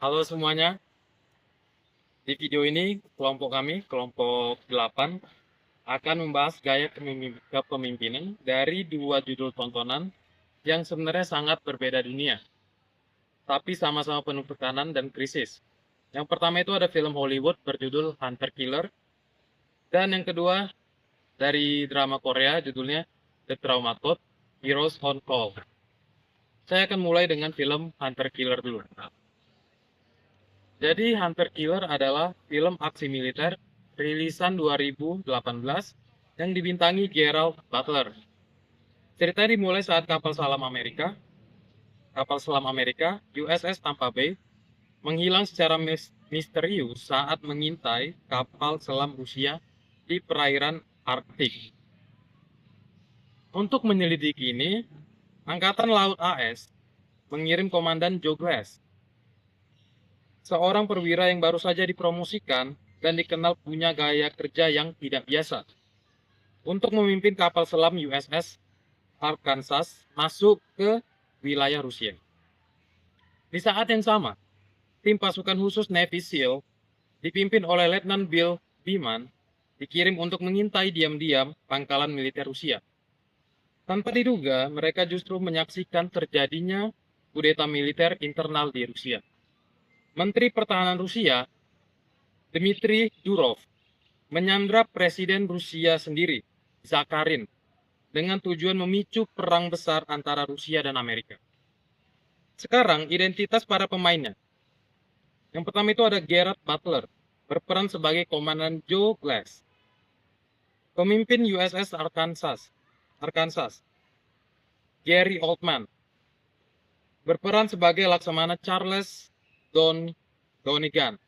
Halo semuanya, di video ini kelompok kami, kelompok 8, akan membahas gaya kepemimpinan dari dua judul tontonan yang sebenarnya sangat berbeda dunia, tapi sama-sama penuh tekanan dan krisis. Yang pertama itu ada film Hollywood berjudul Hunter Killer, dan yang kedua dari drama Korea judulnya The Trauma Code, Heroes on Call. Saya akan mulai dengan film Hunter Killer dulu. Jadi Hunter Killer adalah film aksi militer rilisan 2018 yang dibintangi Gerald Butler. Ceritanya dimulai saat kapal selam Amerika USS Tampa Bay menghilang secara misterius saat mengintai kapal selam Rusia di perairan Arktik. Untuk menyelidiki ini, Angkatan Laut AS mengirim Komandan Joe Glass, seorang perwira yang baru saja dipromosikan dan dikenal punya gaya kerja yang tidak biasa, untuk memimpin kapal selam USS Arkansas masuk ke wilayah Rusia. Di saat yang sama, tim pasukan khusus Navy SEAL dipimpin oleh Letnan Bill Beeman dikirim untuk mengintai diam-diam pangkalan militer Rusia. Tanpa diduga, mereka justru menyaksikan terjadinya kudeta militer internal di Rusia. Menteri Pertahanan Rusia, Dmitry Durov, menyandra Presiden Rusia sendiri, Zakharin, dengan tujuan memicu perang besar antara Rusia dan Amerika. Sekarang, identitas para pemainnya. Yang pertama itu ada Gerard Butler, berperan sebagai Komandan Joe Glass. Pemimpin USS Arkansas, Gary Oldman, berperan sebagai Laksamana Charles Donegan,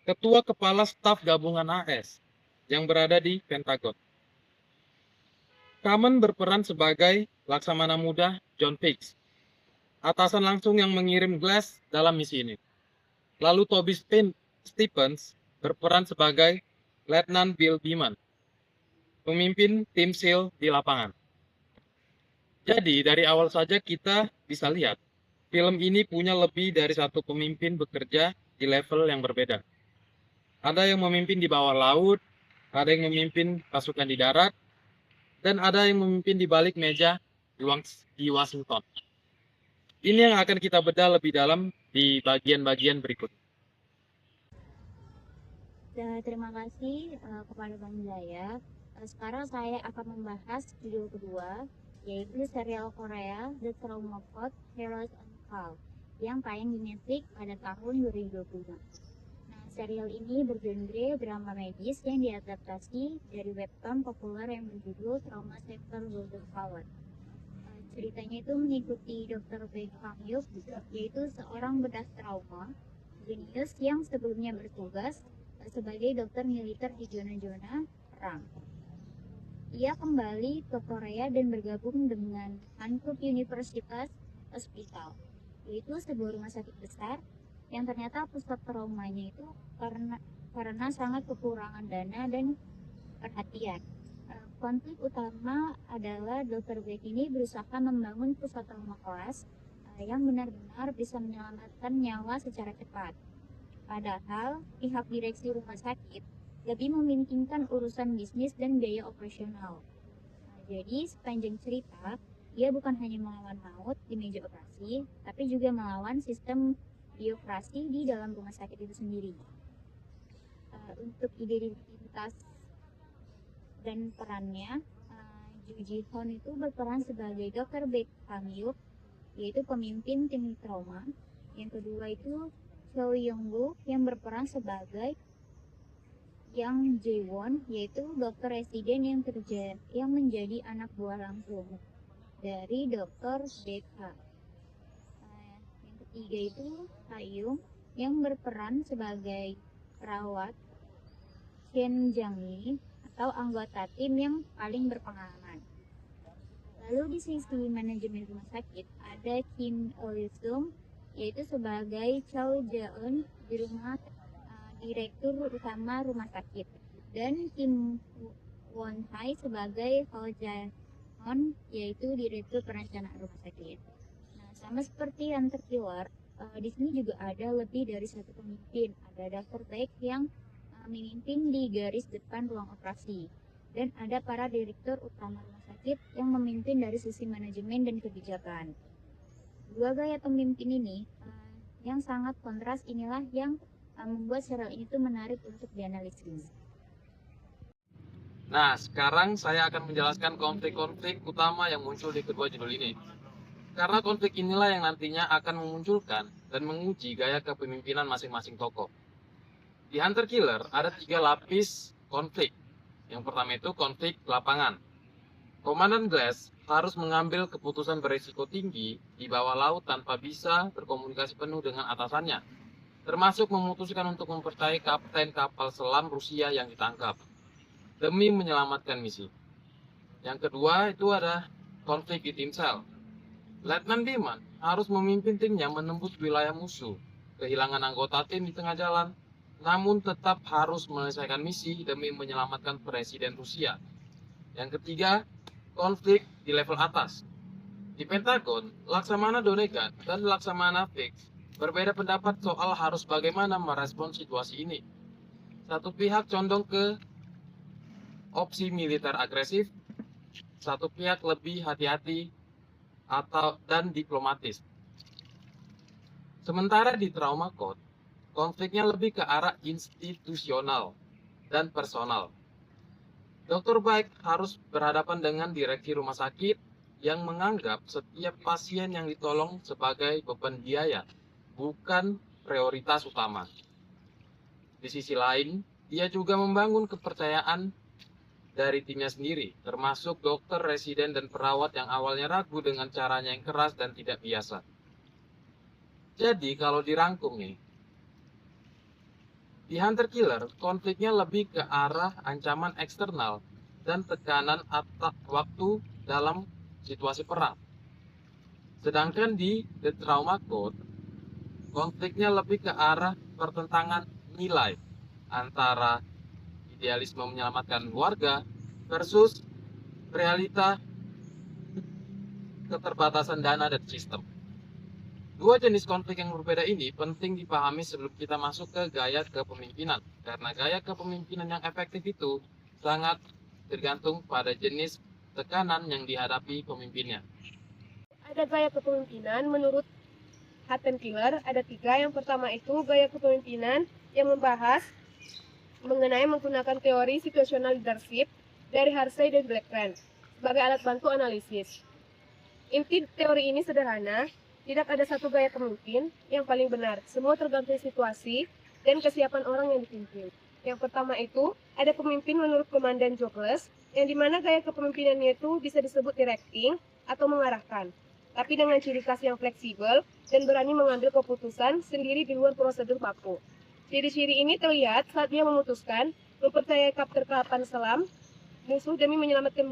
Ketua Kepala Staf Gabungan AS yang berada di Pentagon. Kamen berperan sebagai Laksamana Muda John Fix, atasan langsung yang mengirim Glass dalam misi ini. Lalu Toby Stephens berperan sebagai Letnan Bill Beeman, pemimpin tim SEAL di lapangan. Jadi dari awal saja kita bisa lihat, film ini punya lebih dari satu pemimpin bekerja di level yang berbeda. Ada yang memimpin di bawah laut, ada yang memimpin pasukan di darat, dan ada yang memimpin di balik meja di Washington. Ini yang akan kita bedah lebih dalam di bagian-bagian berikut. Terima kasih kepada Bang Jaya. Sekarang saya akan membahas judul kedua, yaitu serial Korea The Trauma Code Heroes on Call yang tayang di Netflix pada tahun 2020. Nah, serial ini bergenre drama medis yang diadaptasi dari webtoon populer yang berjudul Trauma Center Golden Power. Ceritanya itu mengikuti Dr. Baek Kang Hyuk, yaitu seorang bedah trauma jenius yang sebelumnya bertugas sebagai dokter militer di zona-zona perang. Ia kembali ke Korea dan bergabung dengan Hankook Universitas Hospital, yaitu sebuah rumah sakit besar yang ternyata pusat traumanya itu karena sangat kekurangan dana dan perhatian. Konflik utama adalah Dr. Beck ini berusaha membangun pusat trauma kelas yang benar-benar bisa menyelamatkan nyawa secara cepat. Padahal pihak direksi rumah sakit lebih mementingkan urusan bisnis dan biaya operasional. Jadi sepanjang cerita, ia bukan hanya melawan maut di meja operasi, tapi juga melawan sistem birokrasi di dalam rumah sakit itu sendiri. Untuk identitas dan perannya, Joo Ji Hoon itu berperan sebagai Dr. Baek Kang Hyuk, yaitu pemimpin tim trauma. Yang kedua itu Cho Young Woo yang berperan sebagai Yang Jae Won, yaitu dokter residen yang menjadi anak buah langsung dari Dr. BK. Yang ketiga itu Taeyong yang berperan sebagai perawat Shen Jang-mi atau anggota tim yang paling berpengalaman. Lalu di sisi manajemen rumah sakit ada Kim Il-sung yaitu sebagai Chow Ja-eun di rumah direktur utama rumah sakit, dan Kim Won-hai sebagai Ho Ja-hon yaitu direktur perencanaan rumah sakit. Nah, sama seperti Hunter Killer, Di sini juga ada lebih dari satu pemimpin. Ada dokter Beck yang memimpin di garis depan ruang operasi. Dan ada para direktur utama rumah sakit yang memimpin dari sisi manajemen dan kebijakan. Dua gaya pemimpin ini yang sangat kontras inilah yang membuat serial ini tuh menarik untuk dianalisis. Nah, sekarang saya akan menjelaskan konflik-konflik utama yang muncul di kedua judul ini. Karena konflik inilah yang nantinya akan memunculkan dan menguji gaya kepemimpinan masing-masing tokoh. Di Hunter Killer ada 3 lapis konflik. Yang pertama itu konflik lapangan. Komandan Glass harus mengambil keputusan berisiko tinggi di bawah laut tanpa bisa berkomunikasi penuh dengan atasannya, termasuk memutuskan untuk mempercayai kapten kapal selam Rusia yang ditangkap demi menyelamatkan misi. Yang kedua itu ada konflik di tim sel. Letnan Biman harus memimpin timnya menembus wilayah musuh, kehilangan anggota tim di tengah jalan, namun tetap harus menyelesaikan misi demi menyelamatkan Presiden Rusia. Yang ketiga, konflik di level atas. Di Pentagon, Laksamana Donegan dan Laksamana Fix berbeda pendapat soal harus bagaimana merespon situasi ini. Satu pihak condong ke opsi militer agresif, satu pihak lebih hati-hati dan diplomatis. Sementara di Trauma Code, konfliknya lebih ke arah institusional dan personal. Dr. Baik harus berhadapan dengan direksi rumah sakit yang menganggap setiap pasien yang ditolong sebagai beban biaya, bukan prioritas utama. Di sisi lain, dia juga membangun kepercayaan dari timnya sendiri, termasuk dokter, residen, dan perawat yang awalnya ragu dengan caranya yang keras dan tidak biasa. Jadi, kalau dirangkum nih, di Hunter Killer, konfliknya lebih ke arah ancaman eksternal dan tekanan atas waktu dalam situasi perang. Sedangkan di The Trauma Code, konfliknya lebih ke arah pertentangan nilai antara idealisme menyelamatkan warga versus realita keterbatasan dana dan sistem. Dua jenis konflik yang berbeda ini penting dipahami sebelum kita masuk ke gaya kepemimpinan, karena gaya kepemimpinan yang efektif itu sangat tergantung pada jenis tekanan yang dihadapi pemimpinnya. Ada gaya kepemimpinan menurut Hunter Killer ada 3. Yang pertama itu gaya kepemimpinan yang membahas mengenai menggunakan teori situational leadership dari Harsey dan Blackburn sebagai alat bantu analisis. Inti teori ini sederhana, tidak ada satu gaya pemimpin yang paling benar, semua tergantung situasi dan kesiapan orang yang dipimpin. Yang pertama itu, ada pemimpin menurut Komandan Douglas, yang dimana gaya kepemimpinannya itu bisa disebut directing atau mengarahkan, tapi dengan ciri khas yang fleksibel dan berani mengambil keputusan sendiri di luar prosedur baku. Ciri-ciri ini terlihat saat dia memutuskan mempercayai kapten kapal selam musuh demi menyelamatkan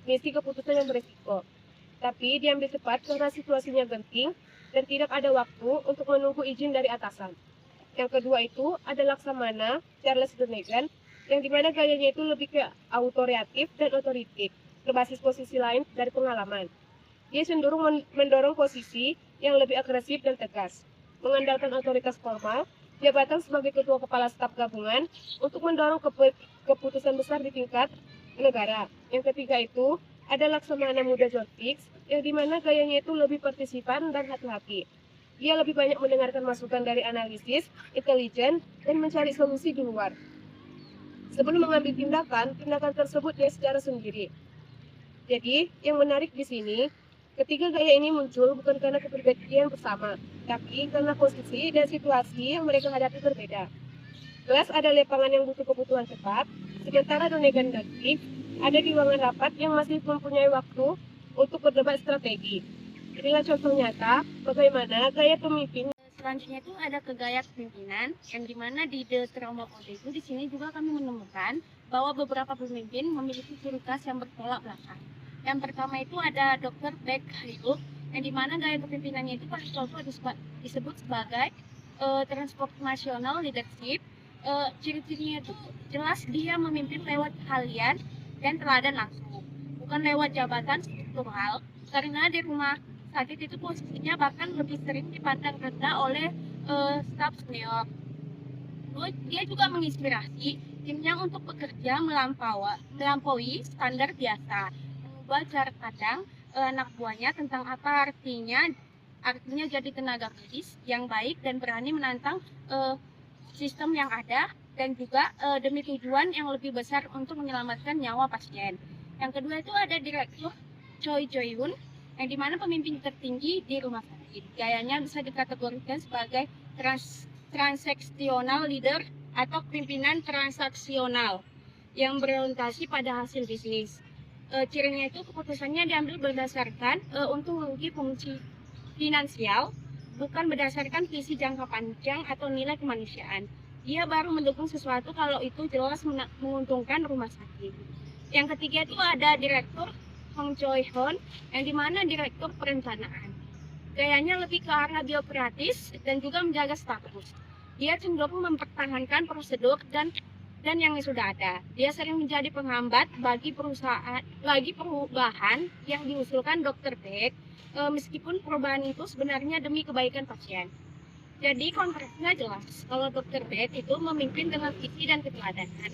misi keputusan yang beresiko. Tapi diambil cepat karena situasinya genting dan tidak ada waktu untuk menunggu izin dari atasan. Yang kedua itu ada Laksamana Charles Donegan, yang dimana gayanya itu lebih ke autoritatif dan otoritatif, berbasis posisi lain dari pengalaman. Dia cenderung mendorong posisi yang lebih agresif dan tegas, mengandalkan otoritas formal, jabatan sebagai ketua kepala staf gabungan untuk mendorong keputusan besar di tingkat negara. Yang ketiga itu ada Laksamana Muda John Fix, yang dimana gayanya itu lebih partisipan dan hati-hati. Dia lebih banyak mendengarkan masukan dari analisis, intelijen, dan mencari solusi di luar. Sebelum mengambil tindakan tersebut dia secara sendiri. Jadi, yang menarik di sini, ketiga gaya ini muncul bukan karena kepribadian bersama, tapi karena posisi dan situasi yang mereka hadapi berbeda. Jelas ada lapangan yang butuh kebutuhan cepat, sementara Donegan dan Fix ada di ruangan rapat yang masih mempunyai waktu untuk berdebat strategi. Inilah contoh nyata bagaimana gaya pemimpin. Selanjutnya itu ada ke gaya kepemimpinan, yang dimana di The Trauma Code itu di sini juga kami menemukan bahwa beberapa pemimpin memiliki ciri khas yang bertolak belakang. Yang pertama itu ada Dr. Beck Hayuk, yang dimana gaya kepemimpinannya itu paling cocok disebut sebagai transformational leadership. Ciri-cirinya itu jelas dia memimpin lewat keahlian dan teladan langsung, bukan lewat jabatan struktural, karena di rumah sakit itu posisinya bahkan lebih sering dipandang rendah oleh staf senior. Terus dia juga menginspirasi timnya untuk bekerja melampaui standar biasa, mengubah cara pandang anak buahnya tentang apa artinya jadi tenaga medis yang baik dan berani menantang sistem yang ada, dan juga demi tujuan yang lebih besar untuk menyelamatkan nyawa pasien. Yang kedua itu ada Direktur Choi Jae-hoon, yang dimana pemimpin tertinggi di rumah sakit. Gayanya bisa dikategorikan sebagai transaksional leader atau pimpinan transaksional yang berorientasi pada hasil bisnis. Cirinya itu keputusannya diambil berdasarkan untung-rugi fungsi finansial, bukan berdasarkan visi jangka panjang atau nilai kemanusiaan. Dia baru mendukung sesuatu kalau itu jelas menguntungkan rumah sakit. Yang ketiga itu ada Direktur Hong Choi-hoon, yang dimana Direktur Perencanaan. Gayanya lebih ke arah biokratis dan juga menjaga status. Dia cenderung mempertahankan prosedur dan yang sudah ada. Dia sering menjadi penghambat bagi perubahan yang diusulkan Dr. Beck, meskipun perubahan itu sebenarnya demi kebaikan pasien. Jadi konteksnya jelas, kalau Dr. Beck itu memimpin dengan visi dan keteladanan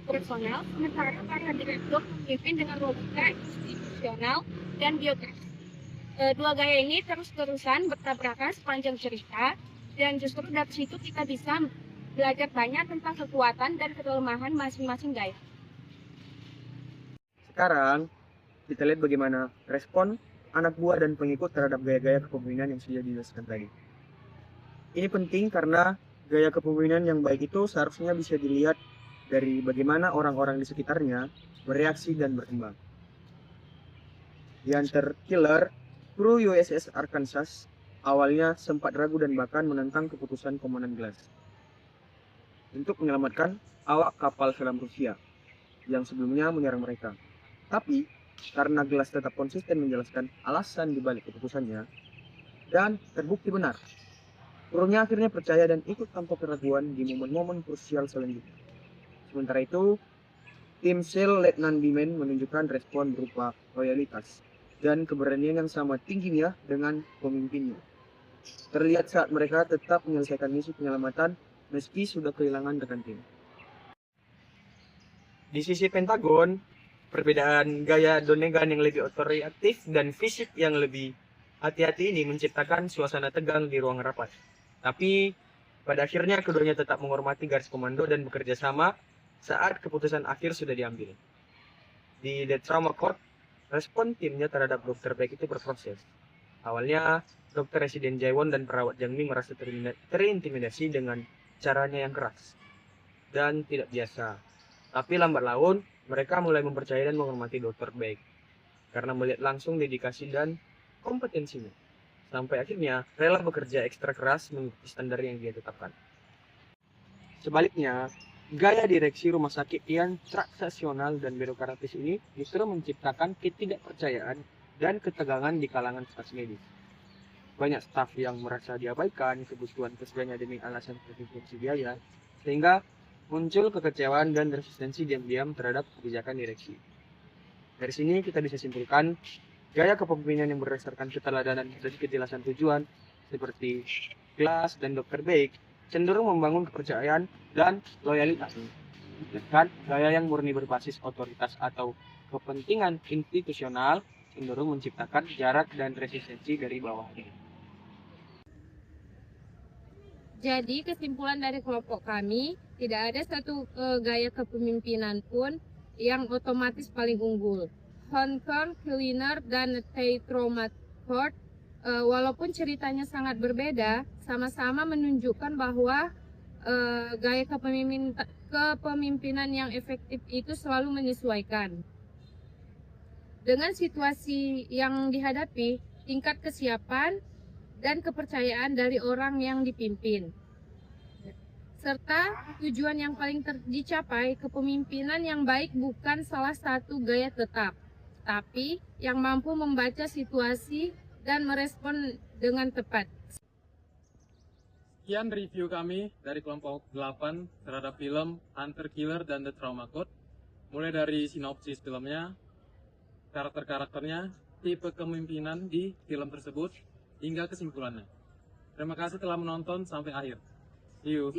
personal, sementara para direktur memimpin dengan logika institusional dan biokrasi. Dua gaya ini terus-terusan bertabrakan sepanjang cerita, dan justru dari situ kita bisa belajar banyak tentang kekuatan dan kelemahan masing-masing gaya. Sekarang, kita lihat bagaimana respon anak buah dan pengikut terhadap gaya-gaya kepemimpinan yang sudah dijelaskan tadi. Ini penting karena gaya kepemimpinan yang baik itu seharusnya bisa dilihat dari bagaimana orang-orang di sekitarnya bereaksi dan berkembang. The Hunter Killer, kru USS Arkansas, awalnya sempat ragu dan bahkan menentang keputusan Komandan Glass untuk menyelamatkan awak kapal selam Rusia yang sebelumnya menyerang mereka. Tapi, karena Glass tetap konsisten menjelaskan alasan dibalik keputusannya, dan terbukti benar, krunya akhirnya percaya dan ikut tanpa keraguan di momen-momen krusial selanjutnya. Sementara itu, tim SEAL Letnan Bimen menunjukkan respon berupa loyalitas dan keberanian yang sama tingginya dengan pemimpinnya. Terlihat saat mereka tetap menyelesaikan misi penyelamatan meski sudah kehilangan rekan tim. Di sisi Pentagon, perbedaan gaya Donegan yang lebih otoritatif dan fisik yang lebih hati-hati ini menciptakan suasana tegang di ruang rapat. Tapi, pada akhirnya keduanya tetap menghormati garis komando dan bekerja sama saat keputusan akhir sudah diambil. Di The Trauma Court, respon timnya terhadap Dr. Beck itu berproses. Awalnya, Dr. Residen Jaewon dan perawat Jangmi merasa terintimidasi dengan caranya yang keras dan tidak biasa. Tapi lambat laun, mereka mulai mempercayai dan menghormati Dr. Beck karena melihat langsung dedikasi dan kompetensinya. Sampai akhirnya rela bekerja ekstra keras mengikuti standar yang dia tetapkan. Sebaliknya, gaya direksi rumah sakit yang transaksional dan birokratis ini justru menciptakan ketidakpercayaan dan ketegangan di kalangan staf medis. Banyak staf yang merasa diabaikan kebutuhan keseluruhannya demi alasan efisiensi biaya, sehingga muncul kekecewaan dan resistensi diam-diam terhadap kebijakan direksi. Dari sini kita bisa simpulkan, gaya kepemimpinan yang berdasarkan keteladanan dan kejelasan tujuan, seperti Glass dan Dr. Beck, cenderung membangun kepercayaan dan loyalitas. Sedangkan gaya yang murni berbasis otoritas atau kepentingan institusional cenderung menciptakan jarak dan resistensi dari bawahnya. Jadi kesimpulan dari kelompok kami, tidak ada satu gaya kepemimpinan pun yang otomatis paling unggul. Hunter Killer dan The Trauma Court, walaupun ceritanya sangat berbeda, sama-sama menunjukkan bahwa gaya kepemimpinan yang efektif itu selalu menyesuaikan dengan situasi yang dihadapi, tingkat kesiapan dan kepercayaan dari orang yang dipimpin, serta tujuan yang paling dicapai. Kepemimpinan yang baik bukan salah satu gaya tetap, tapi yang mampu membaca situasi dan merespon dengan tepat. Sekian review kami dari kelompok 8 terhadap film Hunter Killer dan The Trauma Code. Mulai dari sinopsis filmnya, karakter-karakternya, tipe kepemimpinan di film tersebut hingga kesimpulannya. Terima kasih telah menonton sampai akhir. See you.